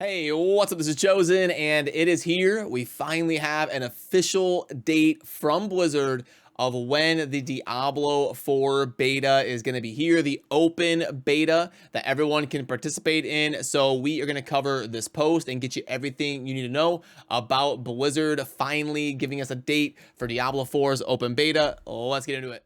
Hey, what's up? This is Chosen, and it is here. We finally have an official date from Blizzard of when the Diablo 4 beta is going to be here, the open beta that everyone can participate in. So we are going to cover this post and get you everything you need to know about Blizzard finally giving us a date for Diablo 4's open beta. Let's get into it.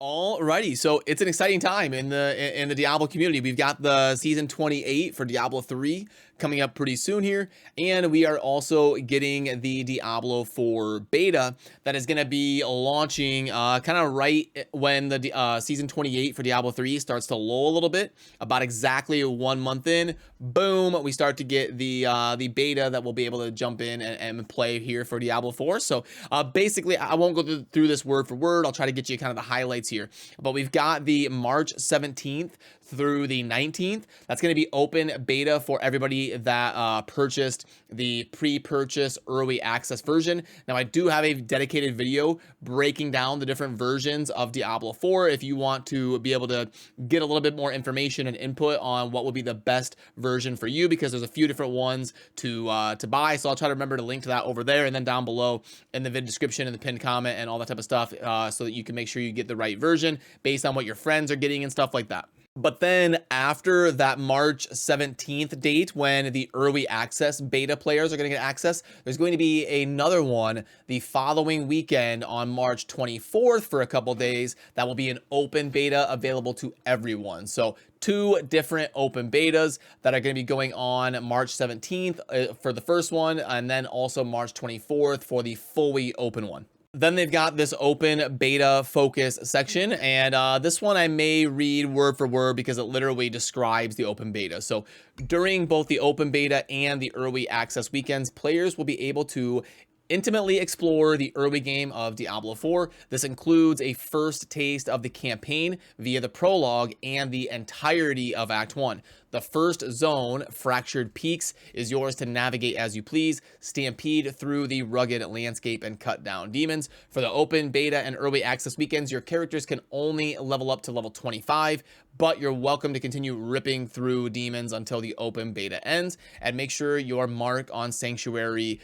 Alrighty, so it's an exciting time in the Diablo community. We've got the season 28 for Diablo 3 coming up pretty soon here, and we are also getting the Diablo 4 beta that is going to be launching kind of right when the season 28 for Diablo 3 starts to lull a little bit. About exactly 1 month in, boom, we start to get the beta that we'll be able to jump in and play here for Diablo 4. So basically, I won't go through this word for word. I'll try to get you kind of the highlights here. But we've got the March 17th through the 19th. That's going to be open beta for everybody that purchased the pre-purchase early access version. Now, I do have a dedicated video breaking down the different versions of Diablo 4 if you want to be able to get a little bit more information and input on what would be the best version for you, because there's a few different ones to buy. So I'll try to remember to link to that over there, and then down below in the video description and the pinned comment and all that type of stuff, so that you can make sure you get the right version based on what your friends are getting and stuff like that. But then after that March 17th date, when the early access beta players are going to get access, there's going to be another one the following weekend on March 24th for a couple days. That will be an open beta available to everyone. So two different open betas that are going to be going on March 17th for the first one, and then also March 24th for the fully open one. Then they've got this open beta focus section, and this one I may read word for word because it literally describes the open beta. So during both the open beta and the early access weekends, players will be able to intimately explore the early game of Diablo 4. This includes a first taste of the campaign via the prologue and the entirety of Act 1. The first zone, Fractured Peaks, is yours to navigate as you please, stampede through the rugged landscape, and cut down demons. For the open beta and early access weekends, your characters can only level up to level 25, but you're welcome to continue ripping through demons until the open beta ends. And make sure your mark on Sanctuary,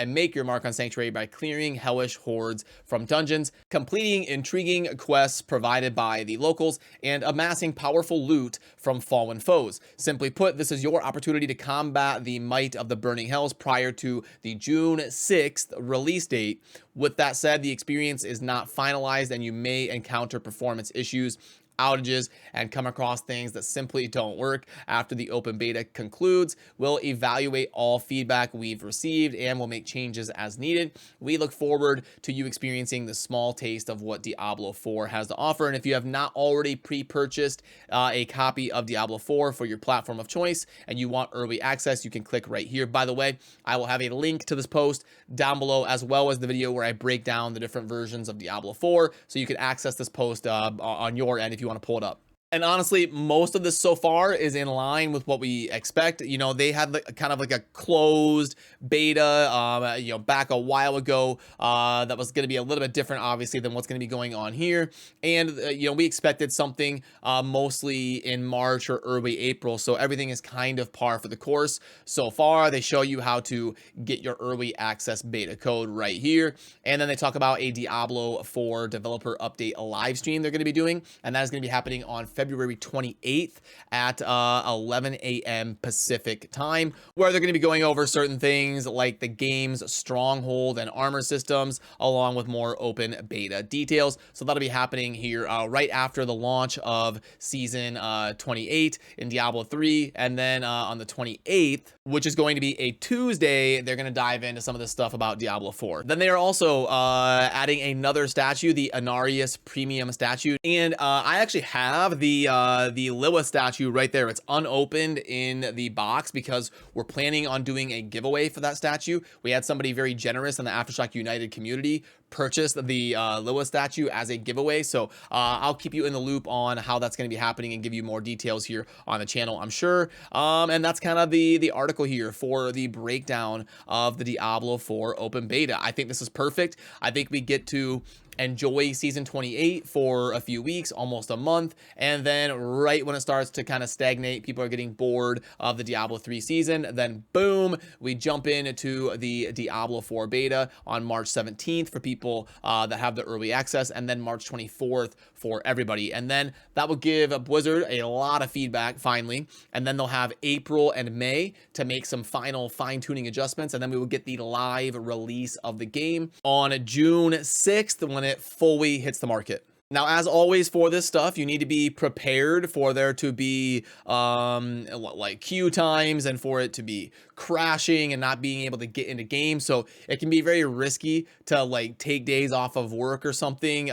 make your mark on Sanctuary by clearing hellish hordes from dungeons, completing intriguing quests provided by the locals, and amassing powerful loot from fallen foes. Simply put, this is your opportunity to combat the might of the Burning Hells prior to the June 6th release date. With that said, the experience is not finalized, and you may encounter performance issues, outages, and come across things that simply don't work. After the open beta concludes, we'll evaluate all feedback we've received and we'll make changes as needed. We look forward to you experiencing the small taste of what Diablo 4 has to offer. And if you have not already pre-purchased a copy of Diablo 4 for your platform of choice and you want early access, you can click right here. By the way, I will have a link to this post down below, as well as the video where I break down the different versions of Diablo 4, so you can access this post on your end if you want to pull it up. And honestly, most of this so far is in line with what we expect. You know, they had kind of like a closed beta, back a while ago, that was going to be a little bit different, obviously, than what's going to be going on here. And, we expected something mostly in March or early April. So everything is kind of par for the course so far. They show you how to get your early access beta code right here. And then they talk about a Diablo 4 developer update live stream they're going to be doing. And that is going to be happening on February 28th at 11 a.m. Pacific time, where they're going to be going over certain things like the game's stronghold and armor systems, along with more open beta details. So that'll be happening here right after the launch of season 28 in Diablo 3. And then on the 28th, which is going to be a Tuesday, they're going to dive into some of this stuff about Diablo 4. Then they are also adding another statue, the Anarius Premium statue. And I actually have the Lilith statue right there. It's unopened in the box because we're planning on doing a giveaway for that statue. We had somebody very generous in the Aftershock United community purchase the Lilith statue as a giveaway. So I'll keep you in the loop on how that's going to be happening and give you more details here on the channel, I'm sure. And that's kind of the article here for the breakdown of the Diablo 4 open beta. I think this is perfect. I think we get to enjoy season 28 for a few weeks, almost a month, and then right when it starts to kind of stagnate, people are getting bored of the Diablo 3 season, then boom, we jump into the Diablo 4 beta on March 17th for people that have the early access, and then March 24th for everybody. And then that will give Blizzard a lot of feedback finally, and then they'll have April and May to make some final fine-tuning adjustments, and then we will get the live release of the game on June 6th when it fully hits the market. Now, as always for this stuff, you need to be prepared for there to be like queue times and for it to be crashing and not being able to get into games. So it can be very risky to like take days off of work or something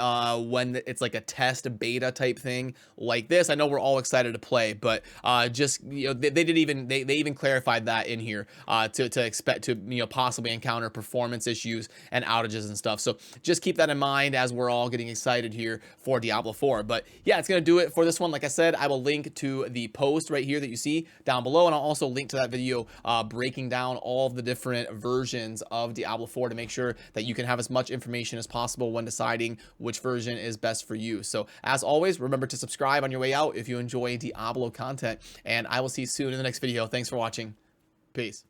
when it's like a test beta type thing like this. I know we're all excited to play, but just, you know, they even clarified that in here to expect to, you know, possibly encounter performance issues and outages and stuff. So just keep that in mind as we're all getting excited here for Diablo 4. But yeah, it's gonna do it for this one. Like I said, I will link to the post right here that you see down below, and I'll also link to that video breaking down all of the different versions of Diablo 4 to make sure that you can have as much information as possible when deciding which version is best for you. So as always, remember to subscribe on your way out if you enjoy Diablo content, and I will see you soon in the next video. Thanks for watching. Peace.